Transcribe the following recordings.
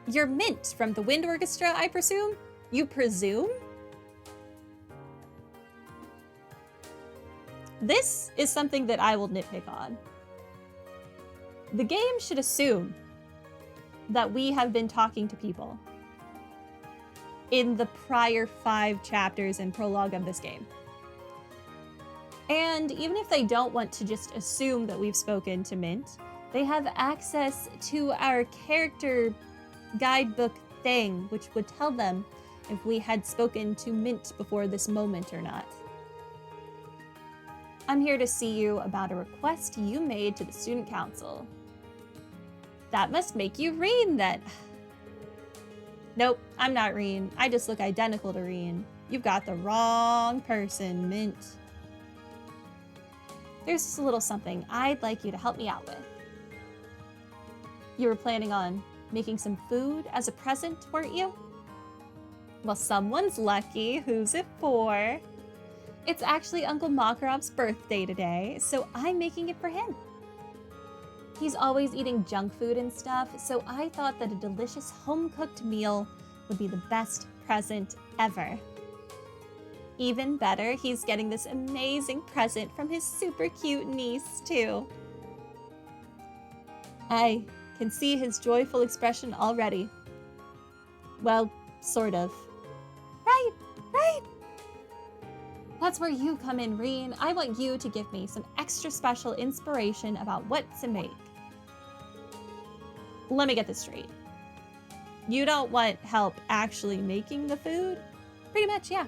You're Mint from the Wind Orchestra, I presume? You presume? This is something that I will nitpick on. The game should assume that we have been talking to people in the prior 5 chapters and prologue of this game. And even if they don't want to just assume that we've spoken to Mint, they have access to our character guidebook thing, which would tell them if we had spoken to Mint before this moment or not. I'm here to see you about a request you made to the student council. That must make you Reen, then. Nope, I'm not Reen. I just look identical to Reen. You've got the wrong person, Mint. There's just a little something I'd like you to help me out with. You were planning on making some food as a present, weren't you? Well, someone's lucky. Who's it for? It's actually Uncle Makarov's birthday today, so I'm making it for him. He's always eating junk food and stuff, so I thought that a delicious home-cooked meal would be the best present ever. Even better, he's getting this amazing present from his super cute niece, too. I can see his joyful expression already. Well, sort of. Right, right! That's where you come in, Reen. I want you to give me some extra special inspiration about what to make. Let me get this straight. You don't want help actually making the food? Pretty much, yeah.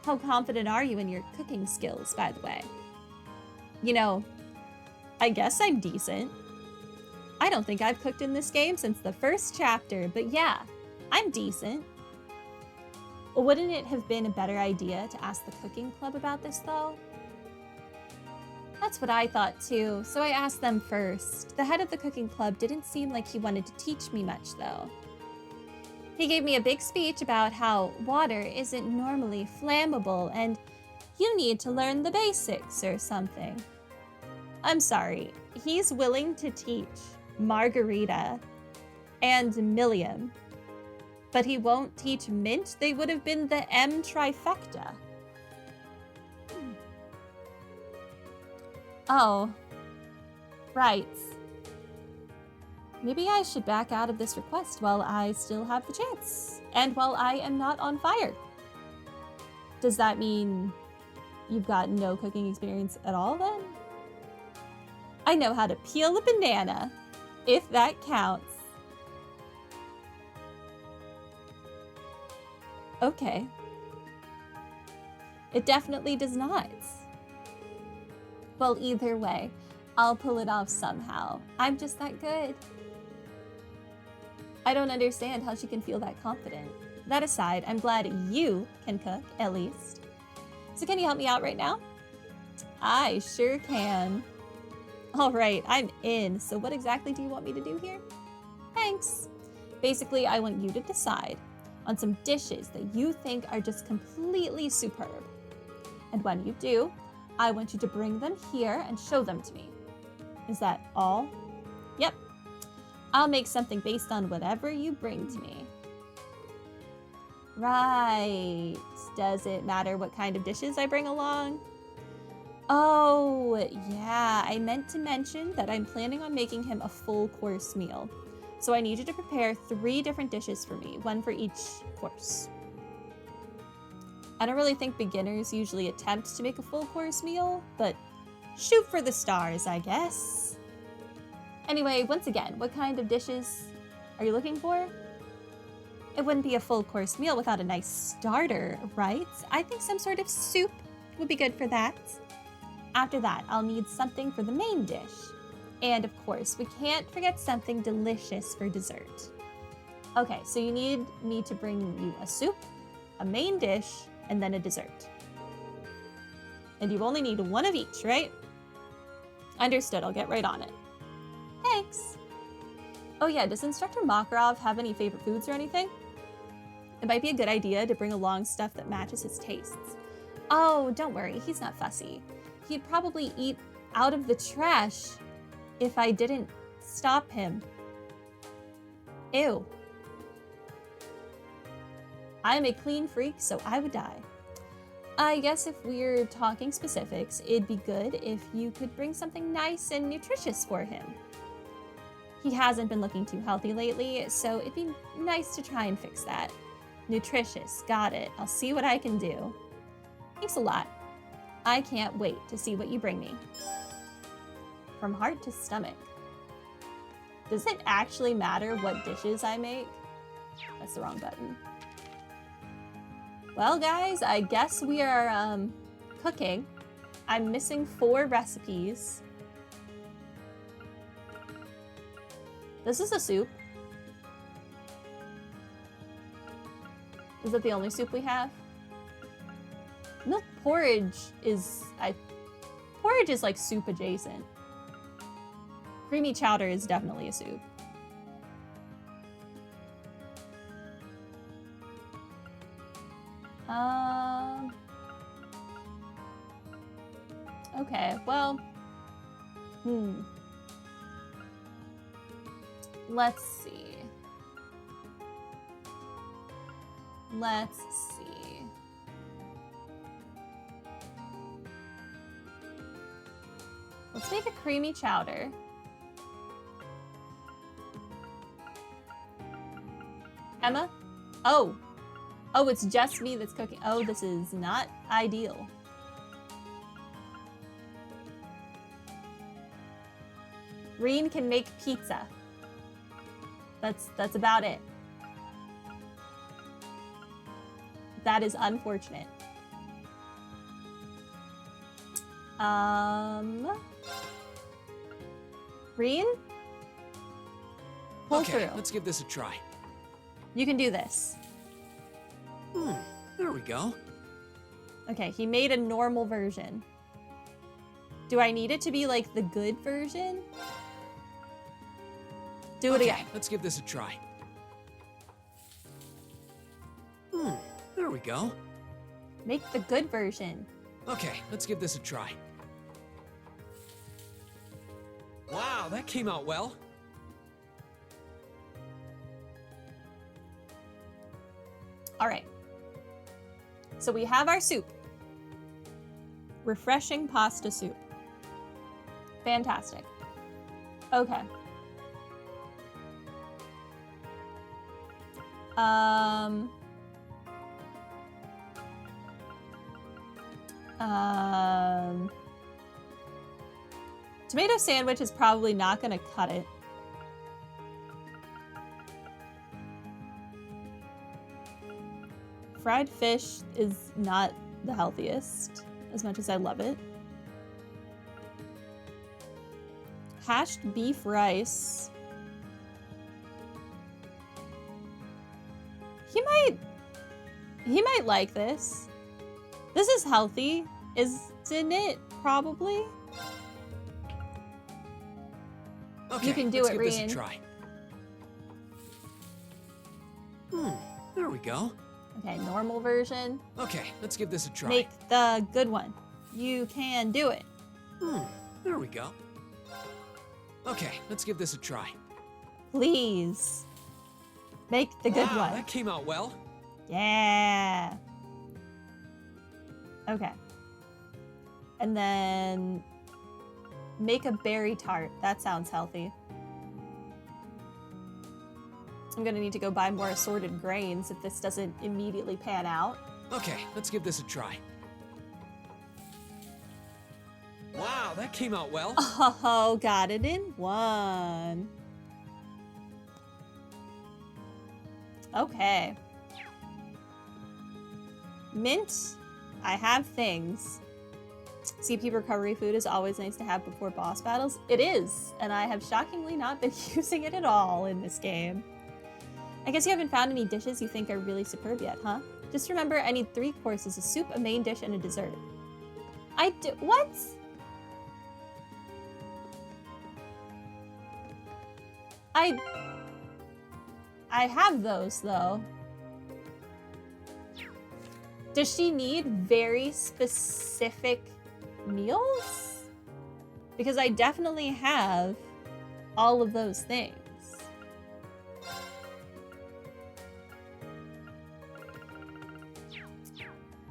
How confident are you in your cooking skills, by the way? You know, I guess I'm decent. I don't think I've cooked in this game since the first chapter, but yeah, I'm decent. Wouldn't it have been a better idea to ask the cooking club about this, though? That's what I thought too, so I asked them first. The head of the cooking club didn't seem like he wanted to teach me much, though. He gave me a big speech about how water isn't normally flammable and you need to learn the basics or something. I'm sorry, he's willing to teach Margarita and Milliam, but he won't teach Mint? They would have been the M trifecta. Oh, right. Maybe I should back out of this request while I still have the chance, and while I am not on fire. Does that mean you've got no cooking experience at all, then? I know how to peel a banana, if that counts. Okay. It definitely does not. Well, either way, I'll pull it off somehow. I'm just that good. I don't understand how she can feel that confident. That aside, I'm glad you can cook, at least. So can you help me out right now? I sure can. All right, I'm in. So what exactly do you want me to do here? Thanks. Basically, I want you to decide on some dishes that you think are just completely superb. And when you do, I want you to bring them here and show them to me. Is that all? Yep. I'll make something based on whatever you bring to me. Right. Does it matter what kind of dishes I bring along? Oh, yeah. I meant to mention that I'm planning on making him a full course meal. So I need you to prepare 3 different dishes for me, 1 for each course. I don't really think beginners usually attempt to make a full course meal, but shoot for the stars, I guess. Anyway, once again, what kind of dishes are you looking for? It wouldn't be a full course meal without a nice starter, right? I think some sort of soup would be good for that. After that, I'll need something for the main dish. And of course, we can't forget something delicious for dessert. Okay, so you need me to bring you a soup, a main dish, and then a dessert. And you only need 1 of each, right? Understood, I'll get right on it. Thanks. Oh yeah, does Instructor Makarov have any favorite foods or anything? It might be a good idea to bring along stuff that matches his tastes. Oh, don't worry, he's not fussy. He'd probably eat out of the trash if I didn't stop him. Ew. I'm a clean freak, so I would die. I guess if we're talking specifics, it'd be good if you could bring something nice and nutritious for him. He hasn't been looking too healthy lately, so it'd be nice to try and fix that. Nutritious, got it. I'll see what I can do. Thanks a lot. I can't wait to see what you bring me. From heart to stomach. Does it actually matter what dishes I make? That's the wrong button. Well, guys, I guess we are cooking. I'm missing 4 recipes. This is a soup. Is that the only soup we have? Milk porridge is... porridge is like soup adjacent. Creamy chowder is definitely a soup. Okay, well... Let's see. Let's see. Let's make a creamy chowder. Emma? Oh. Oh, it's just me that's cooking. Oh, this is not ideal. Reen can make pizza. That's about it. That is unfortunate. Reen? Pull through. Let's give this a try. You can do this. There we go. Okay, he made a normal version. Do I need it to be like the good version? Do it again. Let's give this a try. There we go. Make the good version. Okay, let's give this a try. Wow, that came out well. All right. So we have our soup. Refreshing pasta soup. Fantastic. Okay. Tomato sandwich is probably not gonna cut it. Fried fish is not the healthiest, as much as I love it. Hashed beef rice. He might like this. This is healthy, isn't it? Probably. Okay, you can do let's it, give this Reen. a try. There we go. Okay, normal version. Okay, let's give this a try. Make the good one. You can do it. There we go. Okay, let's give this a try. Please. Make the good Wow, one. that came out well. Yeah. Okay. And then make a berry tart. That sounds healthy. I'm gonna need to go buy more assorted grains if this doesn't immediately pan out. Okay, let's give this a try. Wow, that came out well. Oh, got it in one. Okay. Mint, I have things. CP recovery food is always nice to have before boss battles. It is, and I have shockingly not been using it at all in this game. I guess you haven't found any dishes you think are really superb yet, huh? Just remember, I need 3 courses, a soup, a main dish, and a dessert. I do- what? I have those, though. Does she need very specific meals? Because I definitely have all of those things.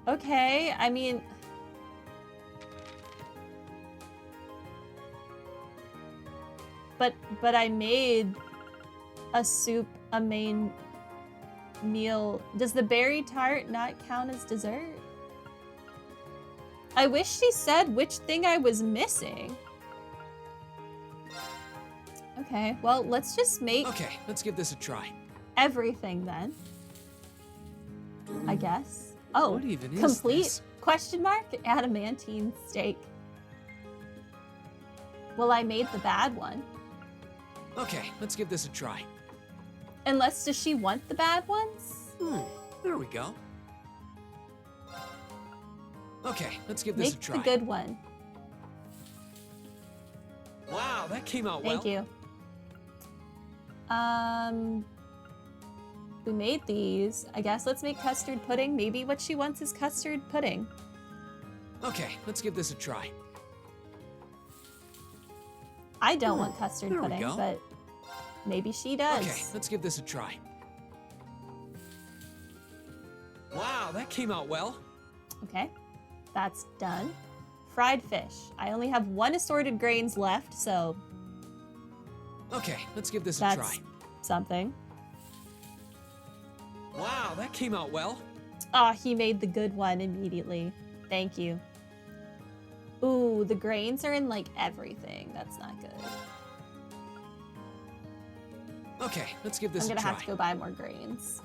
Okay, I mean... But I made a soup, a main meal. Does the berry tart not count as dessert? I wish she said which thing I was missing. Okay, well, let's just make... Okay, let's give this a try. Everything then. I guess. Oh, what even is complete this? question mark adamantine steak. Well, I made the bad one. Okay, let's give this a try. Unless, does she want the bad ones? There we go. Okay, let's give this a try. Make the good one. Wow, that came out well. Thank you. We made these. I guess let's make custard pudding. Maybe what she wants is custard pudding. Okay, let's give this a try. I don't want custard there we pudding, go. but maybe she does. Okay, let's give this a try. Wow, that came out well. Okay, that's done. Fried fish. I only have one assorted grains left, so Okay, let's give this a that's try. something. Wow, that came out well. Ah, he made the good one immediately. Thank you. Ooh, the grains are in like everything. That's not good. Okay, let's give this I'm a gonna try. have to go buy more grains.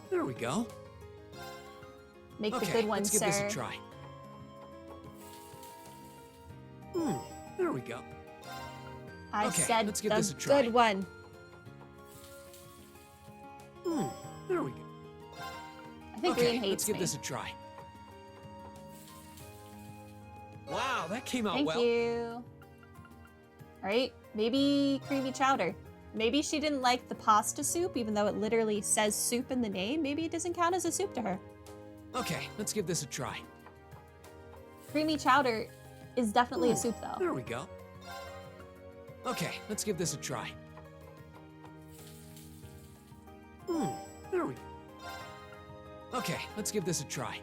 There we go. Make Okay, the good one, let's give sir. this a try. There we go. I Okay, said let's give the this a try. good one. There we go. I think Okay, Green hates let's give me. this a try. Wow, that came out Thank well. you. All right, maybe creamy chowder. Maybe she didn't like the pasta soup, even though it literally says soup in the name. Maybe it doesn't count as a soup to her. Okay, let's give this a try. Creamy chowder is definitely a soup, though. There we go. Okay, let's give this a try. There we go. Okay, let's give this a try.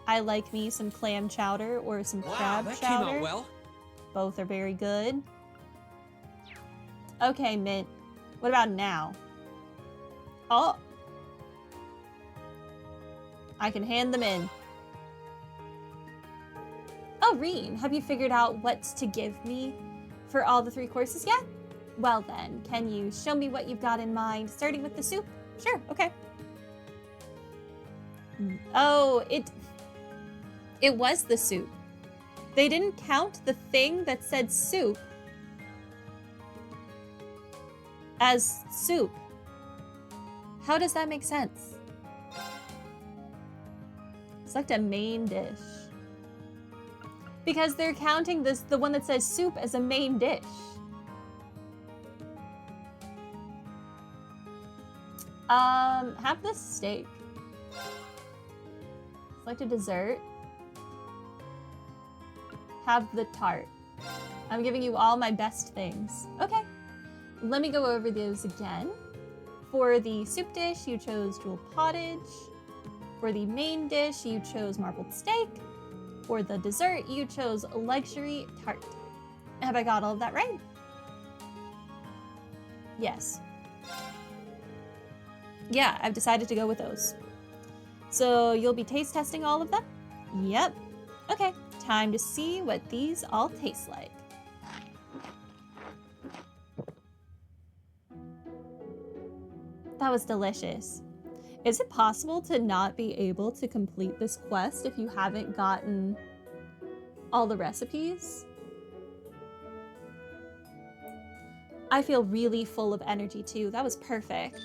I like me some clam chowder or some Wow, crab that chowder. came out well. Both are very good. Okay, Mint. What about now? Oh. I can hand them in. Oh, Reen, have you figured out what to give me for all the 3 courses yet? Well then, can you show me what you've got in mind, starting with the soup? Sure, okay. Oh, it was the soup. They didn't count the thing that said soup as soup. How does that make sense? Select a main dish. Because they're counting the one that says soup as a main dish. Have this steak. Select a dessert. Have the tart. I'm giving you all my best things. Okay. Let me go over those again. For the soup dish, you chose jewel pottage. For the main dish, you chose marbled steak. For the dessert, you chose luxury tart. Have I got all of that right? Yes. Yeah, I've decided to go with those. So you'll be taste testing all of them? Yep. Okay, time to see what these all taste like. That was delicious. Is it possible to not be able to complete this quest if you haven't gotten all the recipes? I feel really full of energy too. That was perfect.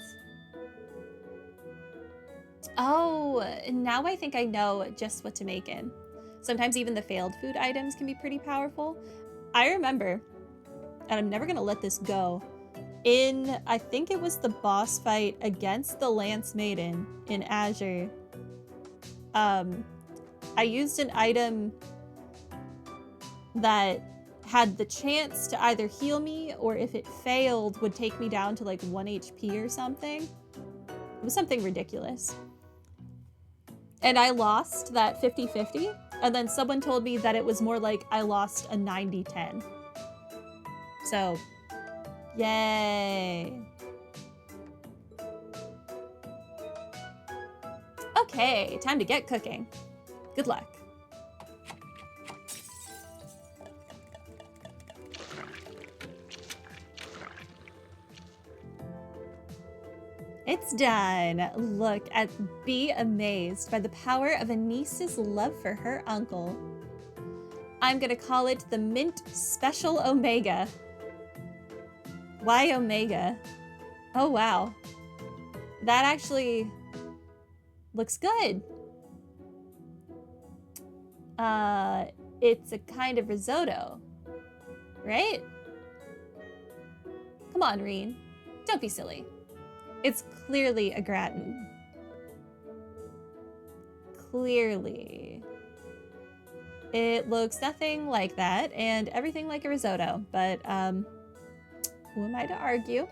Oh, now I think I know just what to make in. Sometimes even the failed food items can be pretty powerful. I remember, and I'm never gonna let this go, I think it was the boss fight against the Lance Maiden in Azure. I used an item that had the chance to either heal me or if it failed would take me down to like 1 HP or something. It was something ridiculous. And I lost that 50-50. And then someone told me that it was more like I lost a 90-10. So, yay. Okay, time to get cooking. Good luck. It's done. Look at, be amazed by the power of a niece's love for her uncle. I'm gonna call it the Mint Special Omega. Why Omega? Oh, wow. That actually looks good. It's a kind of risotto, right? Come on, Reen. Don't be silly. It's clearly a gratin. Clearly. It looks nothing like that and everything like a risotto, but who am I to argue?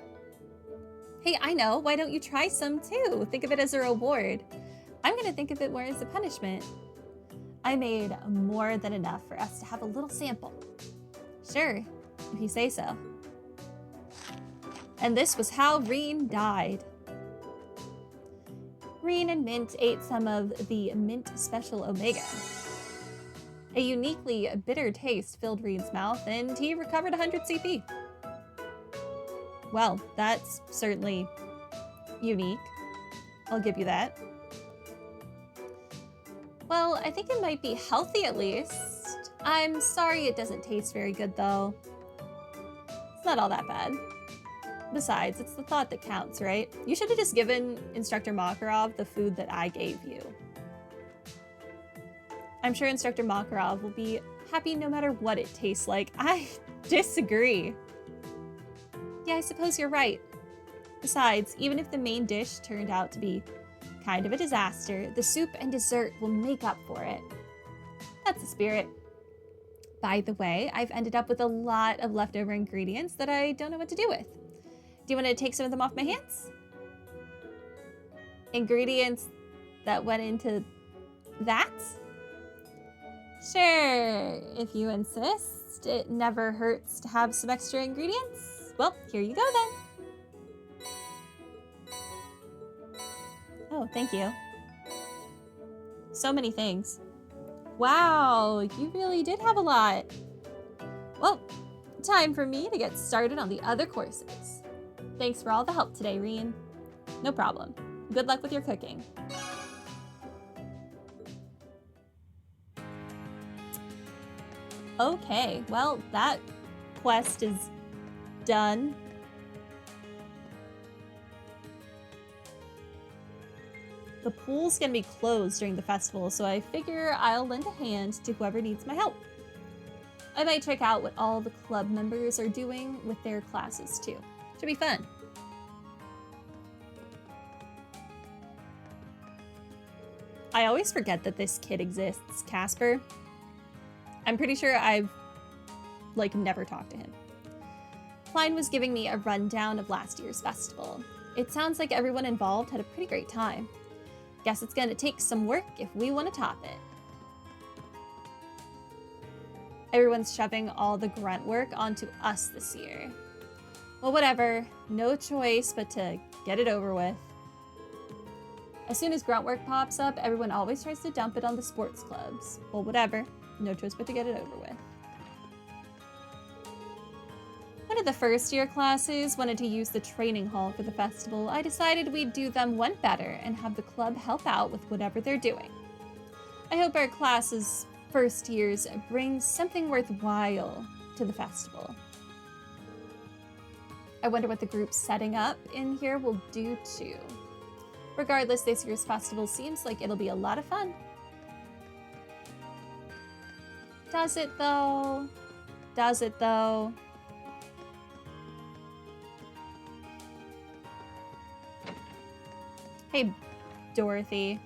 Hey, I know. Why don't you try some too? Think of it as a reward. I'm gonna think of it more as a punishment. I made more than enough for us to have a little sample. Sure, if you say so. And this was how Reen died. Reen and Mint ate some of the Mint Special Omega. A uniquely bitter taste filled Reen's mouth, and he recovered 100 CP. Well, that's certainly unique. I'll give you that. Well, I think it might be healthy at least. I'm sorry it doesn't taste very good though. It's not all that bad. Besides, it's the thought that counts, right? You should have just given Instructor Makarov the food that I gave you. I'm sure Instructor Makarov will be happy no matter what it tastes like. I disagree. Yeah, I suppose you're right. Besides, even if the main dish turned out to be kind of a disaster, the soup and dessert will make up for it. That's the spirit. By the way, I've ended up with a lot of leftover ingredients that I don't know what to do with. Do you want to take some of them off my hands? Ingredients that went into that? Sure, if you insist. It never hurts to have some extra ingredients. Well, here you go then. Oh, thank you. So many things. Wow, you really did have a lot. Well, time for me to get started on the other courses. Thanks for all the help today, Reen. No problem. Good luck with your cooking. Okay, well, that quest is done. The pool's gonna be closed during the festival, so I figure I'll lend a hand to whoever needs my help. I might check out what all the club members are doing with their classes too. Should be fun. I always forget that this kid exists, Casper. I'm pretty sure I've, never talked to him. Klein was giving me a rundown of last year's festival. It sounds like everyone involved had a pretty great time. Guess it's gonna take some work if we want to top it. Everyone's shoving all the grunt work onto us this year. Well, whatever. No choice but to get it over with. As soon as grunt work pops up, everyone always tries to dump it on the sports clubs. Well, whatever. No choice but to get it over with. One of the first year classes wanted to use the training hall for the festival. I decided we'd do them one better and have the club help out with whatever they're doing. I hope our class's first years bring something worthwhile to the festival. I wonder what the group setting up in here will do too. Regardless, this year's festival seems like it'll be a lot of fun. Does it though? Does it though? Hey, Dorothy.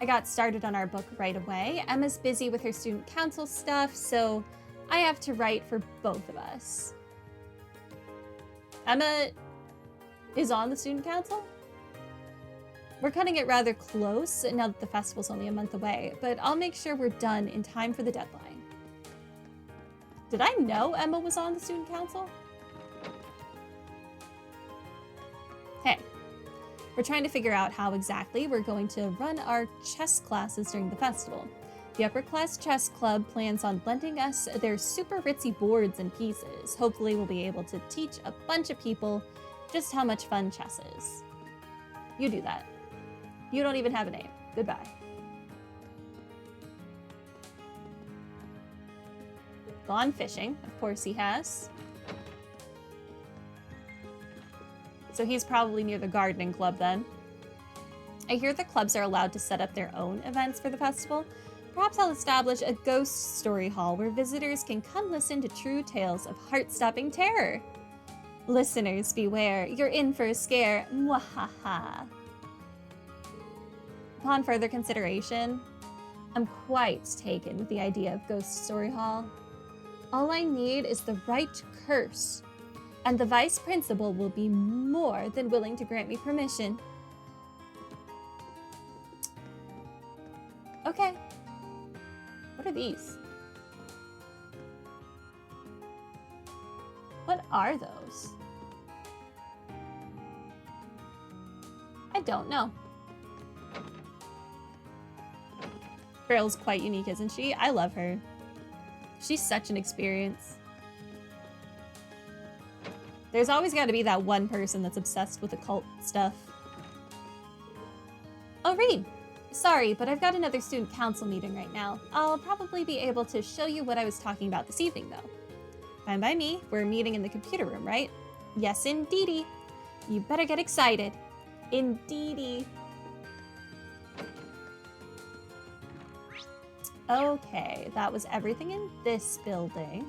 I got started on our book right away. Emma's busy with her student council stuff, so I have to write for both of us. Emma is on the student council? We're cutting it rather close now that the festival's only a month away, but I'll make sure we're done in time for the deadline. Did I know Emma was on the student council? Hey, we're trying to figure out how exactly we're going to run our chess classes during the festival. The upper class chess club plans on lending us their super ritzy boards and pieces. Hopefully we'll be able to teach a bunch of people just how much fun chess is. You do that. You don't even have a name. Goodbye. Gone fishing. Of course he has. So he's probably near the gardening club then. I hear the clubs are allowed to set up their own events for the festival. Perhaps I'll establish a ghost story hall where visitors can come listen to true tales of heart-stopping terror. Listeners, beware. You're in for a scare. Mwahaha. Upon further consideration, I'm quite taken with the idea of Ghost Story Hall. All I need is the right curse, and the vice principal will be more than willing to grant me permission. Okay. What are these? What are those? I don't know. Farrell's quite unique, isn't she? I love her. She's such an experience. There's always got to be that one person that's obsessed with occult stuff. Oh, Reed. Sorry, but I've got another student council meeting right now. I'll probably be able to show you what I was talking about this evening, though. Fine by me. We're meeting in the computer room, right? Yes, indeedy. You better get excited. Indeedy. Okay, that was everything in this building.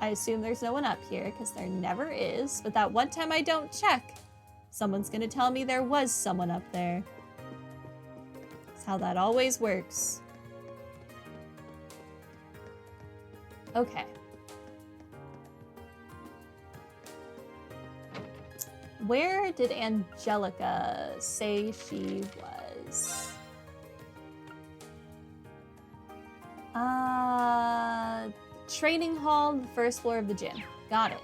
I assume there's no one up here, because there never is, but that one time I don't check, someone's gonna tell me there was someone up there. That's how that always works. Okay. Where did Angelica say she was? Training hall, the first floor of the gym. Got it.